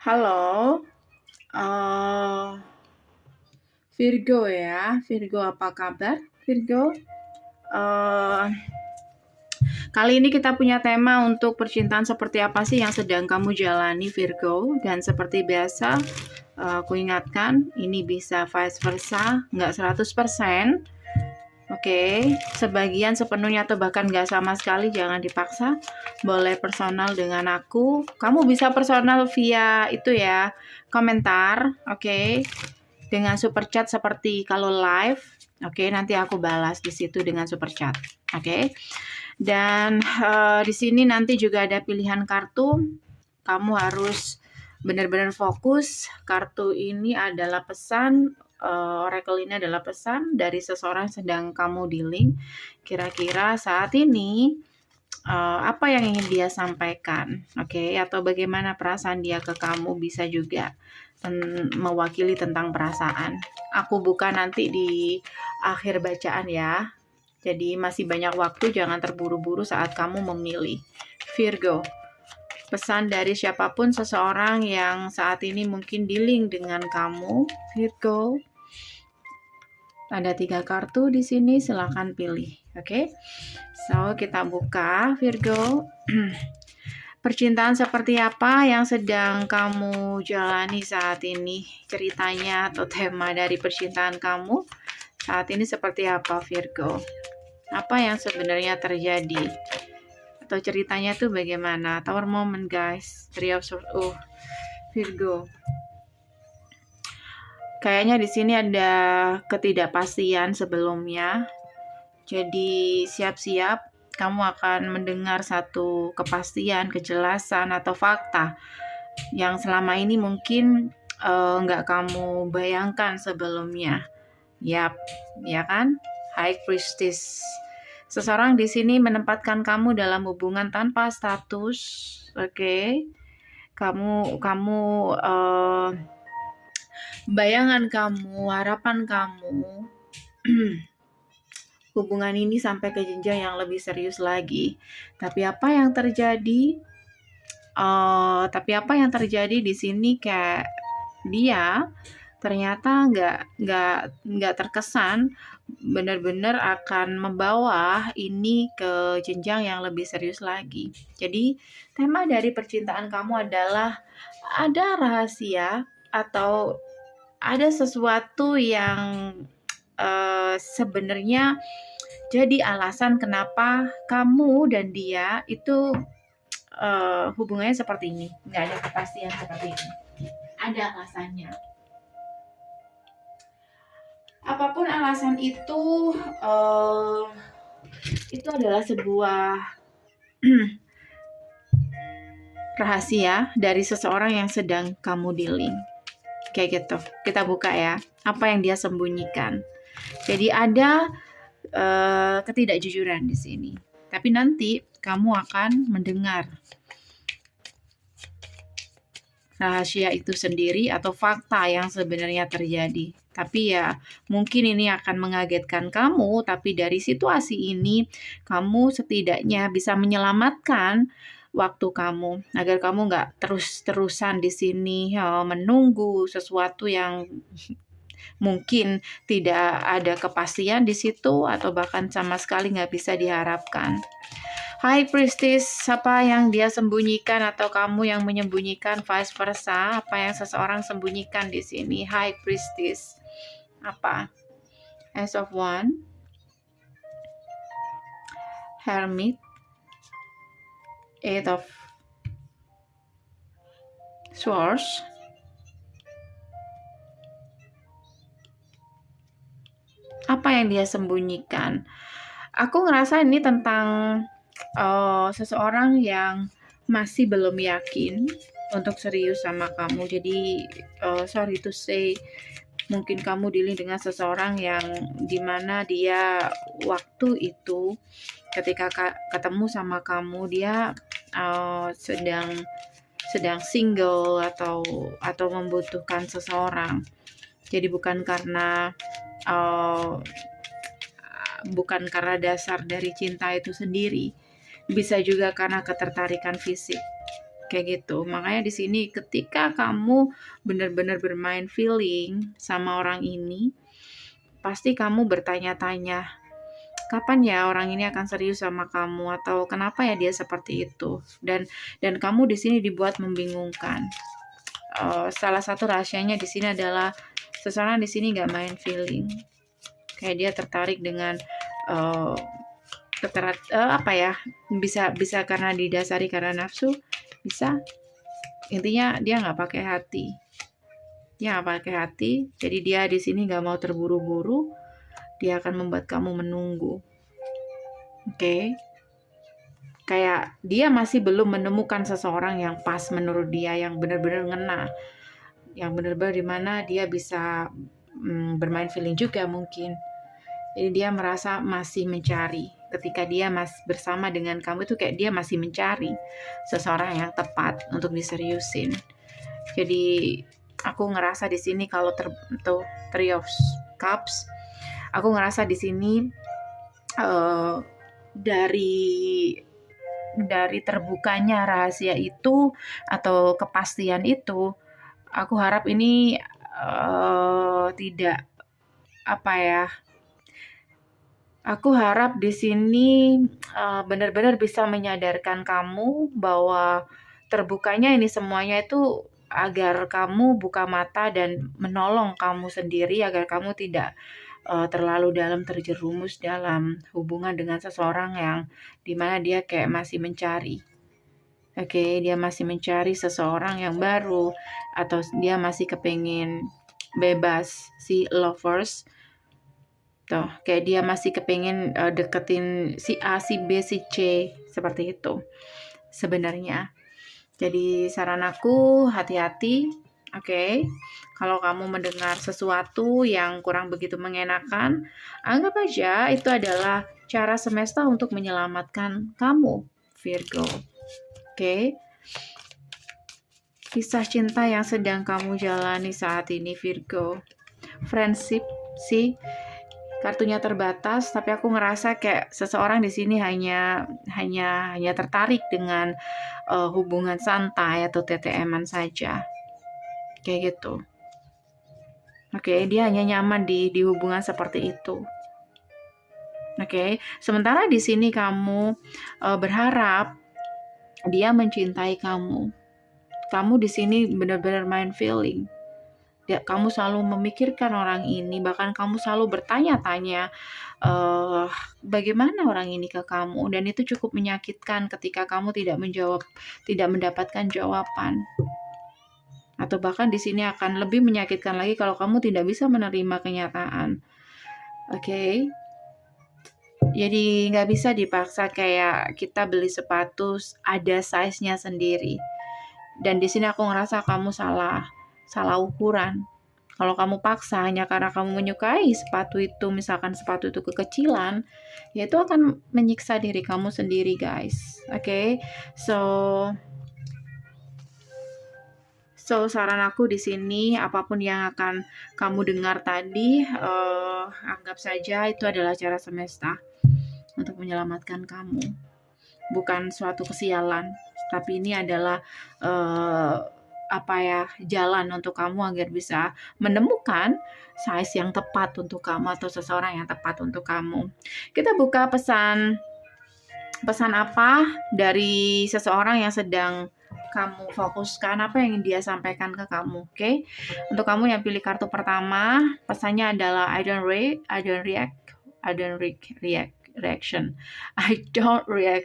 Halo, eee, Virgo ya. Virgo, apa kabar Virgo? Eee, Kali ini kita punya tema untuk percintaan seperti apa sih yang sedang kamu jalani Virgo. Dan seperti biasa, aku ingatkan ini bisa vice versa, nggak 100%. Oke, sebagian sepenuhnya atau bahkan nggak sama sekali, jangan dipaksa. Boleh personal dengan aku. Kamu bisa personal via itu ya, komentar, oke. Dengan super chat seperti kalau live, oke, nanti aku balas di situ dengan super chat, oke. Dan di sini nanti juga ada pilihan kartu. Kamu harus benar-benar fokus. Kartu ini adalah pesan, oracle ini adalah pesan dari seseorang yang sedang kamu dealing. Kira-kira saat ini apa yang ingin dia sampaikan, oke, atau bagaimana perasaan dia ke kamu, bisa juga mewakili tentang perasaan. Aku buka nanti di akhir bacaan ya. Jadi masih banyak waktu, jangan terburu-buru saat kamu memilih. Virgo, pesan dari siapapun seseorang yang saat ini mungkin dealing dengan kamu, Virgo. Ada 3 kartu di sini, silahkan pilih, oke? So, kita buka Virgo. Percintaan seperti apa yang sedang kamu jalani saat ini? Ceritanya atau tema dari percintaan kamu saat ini seperti apa, Virgo? Apa yang sebenarnya terjadi? Atau ceritanya tuh bagaimana? Tower moment, guys. Three of Swords. Virgo. Kayaknya di sini ada ketidakpastian sebelumnya. Jadi siap-siap kamu akan mendengar satu kepastian, kejelasan atau fakta yang selama ini mungkin nggak kamu bayangkan sebelumnya. Yap, ya kan? High Priestess. Seseorang di sini menempatkan kamu dalam hubungan tanpa status, oke? Kamu bayangan kamu, harapan kamu, hubungan ini sampai ke jenjang yang lebih serius lagi. Tapi apa yang terjadi? Di sini kayak dia ternyata nggak terkesan benar-benar akan membawa ini ke jenjang yang lebih serius lagi. Jadi tema dari percintaan kamu adalah ada rahasia atau ada sesuatu yang sebenarnya jadi alasan kenapa kamu dan dia itu hubungannya seperti ini. Nggak ada kepastian seperti ini. Ada alasannya. Apapun alasan itu adalah sebuah rahasia dari seseorang yang sedang kamu dealing. Kayak gitu. Kita buka ya. Apa yang dia sembunyikan. Jadi ada ketidakjujuran di sini. Tapi nanti kamu akan mendengar rahasia itu sendiri atau fakta yang sebenarnya terjadi. Tapi ya mungkin ini akan mengagetkan kamu, tapi dari situasi ini kamu setidaknya bisa menyelamatkan waktu kamu agar kamu nggak terus-terusan di sini menunggu sesuatu yang mungkin tidak ada kepastian di situ atau bahkan sama sekali nggak bisa diharapkan. High Priestess, apa yang dia sembunyikan atau kamu yang menyembunyikan, vice versa, apa yang seseorang sembunyikan di sini. High Priestess, apa? Ace of Wands, Hermit, Eight of Swords, apa yang dia sembunyikan? Aku ngerasa ini tentang seseorang yang masih belum yakin untuk serius sama kamu. Jadi sorry to say, mungkin kamu dealing dengan seseorang yang dimana dia waktu itu ketika ketemu sama kamu dia sedang single atau membutuhkan seseorang. Jadi bukan karena dasar dari cinta itu sendiri, bisa juga karena ketertarikan fisik. Kayak gitu. Makanya di sini ketika kamu benar-benar bermain feeling sama orang ini, pasti kamu bertanya-tanya, kapan ya orang ini akan serius sama kamu, atau kenapa ya dia seperti itu. Dan kamu di sini dibuat membingungkan. Salah satu rahasianya di sini adalah seseorang di sini nggak main feeling. Kayak dia tertarik dengan apa ya? Bisa karena didasari karena nafsu, bisa. Intinya dia nggak pakai hati. Dia nggak pakai hati, jadi dia di sini nggak mau terburu-buru. Dia akan membuat kamu menunggu. Oke. Kayak dia masih belum menemukan seseorang yang pas menurut dia, yang benar-benar ngena, yang benar-benar dimana dia bisa bermain feeling juga mungkin. Jadi dia merasa masih mencari. Ketika dia bersama dengan kamu itu kayak dia masih mencari seseorang yang tepat untuk diseriusin. Jadi aku ngerasa di sini kalau Three of Cups, aku ngerasa di sini dari terbukanya rahasia itu atau kepastian itu, aku harap ini tidak apa ya. Aku harap di sini benar-benar bisa menyadarkan kamu bahwa terbukanya ini semuanya itu agar kamu buka mata dan menolong kamu sendiri, agar kamu tidak terlalu dalam terjerumus dalam hubungan dengan seseorang yang dimana dia kayak masih mencari. Oke, dia masih mencari seseorang yang baru, atau dia masih kepengen bebas, si lovers. Tuh, kayak dia masih kepengen deketin si A, si B, si C, seperti itu sebenarnya. Jadi saran aku, hati-hati, oke? Kalau kamu mendengar sesuatu yang kurang begitu mengenakan, anggap aja itu adalah cara semesta untuk menyelamatkan kamu, Virgo. Oke? Kisah cinta yang sedang kamu jalani saat ini, Virgo. Friendship sih, kartunya terbatas, tapi aku ngerasa kayak seseorang di sini hanya tertarik dengan hubungan santai atau TTM-an saja, kayak gitu. Oke, dia hanya nyaman di hubungan seperti itu. Oke, sementara di sini kamu berharap dia mencintai kamu. Kamu di sini benar-benar main feeling. Kamu selalu memikirkan orang ini, bahkan kamu selalu bertanya-tanya bagaimana orang ini ke kamu, dan itu cukup menyakitkan ketika kamu tidak mendapatkan jawaban. Atau bahkan di sini akan lebih menyakitkan lagi kalau kamu tidak bisa menerima kenyataan. Oke. Jadi nggak bisa dipaksa, kayak kita beli sepatu ada size-nya sendiri. Dan di sini aku ngerasa kamu salah ukuran. Kalau kamu paksa hanya karena kamu menyukai sepatu itu, misalkan sepatu itu kekecilan, ya itu akan menyiksa diri kamu sendiri, guys. Oke? So saran aku di sini, apapun yang akan kamu dengar tadi, anggap saja itu adalah cara semesta untuk menyelamatkan kamu. Bukan suatu kesialan, tapi ini adalah jalan untuk kamu agar bisa menemukan size yang tepat untuk kamu atau seseorang yang tepat untuk kamu. Kita buka pesan apa dari seseorang yang sedang kamu fokuskan, apa yang dia sampaikan ke kamu. Oke? Untuk kamu yang pilih kartu pertama, pesannya adalah I don't react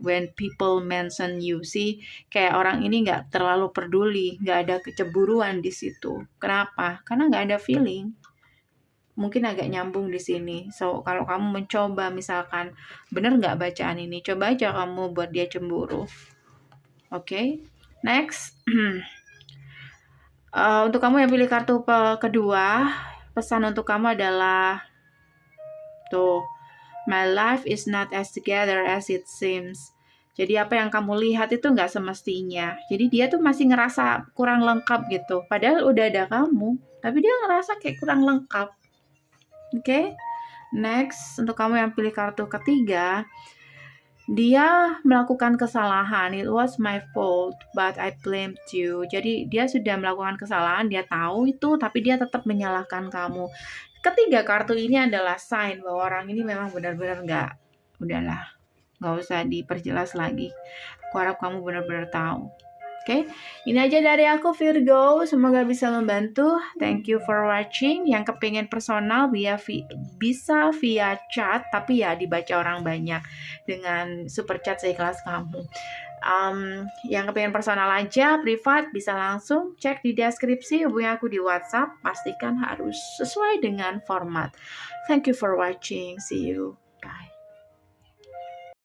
when people mention you. See, kayak orang ini nggak terlalu peduli, nggak ada kecemburuan di situ. Kenapa? Karena nggak ada feeling. Mungkin agak nyambung di sini. So, kalau kamu mencoba, misalkan bener nggak bacaan ini, coba aja kamu buat dia cemburu. Oke? Next. Untuk kamu yang pilih kartu kedua, pesan untuk kamu adalah my life is not as together as it seems. Jadi apa yang kamu lihat itu nggak semestinya. Jadi dia tuh masih ngerasa kurang lengkap gitu. Padahal udah ada kamu, tapi dia ngerasa kayak kurang lengkap. Oke? Next, untuk kamu yang pilih kartu ketiga, dia melakukan kesalahan. It was my fault, but I blamed you. Jadi dia sudah melakukan kesalahan, dia tahu itu, tapi dia tetap menyalahkan kamu. Ketiga kartu ini adalah sign bahwa orang ini memang benar-benar udahlah, nggak usah diperjelas lagi. Aku harap kamu benar-benar tahu. Oke, ini aja dari aku Virgo, semoga bisa membantu. Thank you for watching. Yang kepingin personal bisa via chat, tapi ya dibaca orang banyak dengan super chat seikhlas kamu. Yang kepingin personal aja, privat, bisa langsung cek di deskripsi, hubungi aku di WhatsApp, pastikan harus sesuai dengan format. Thank you for watching, see you.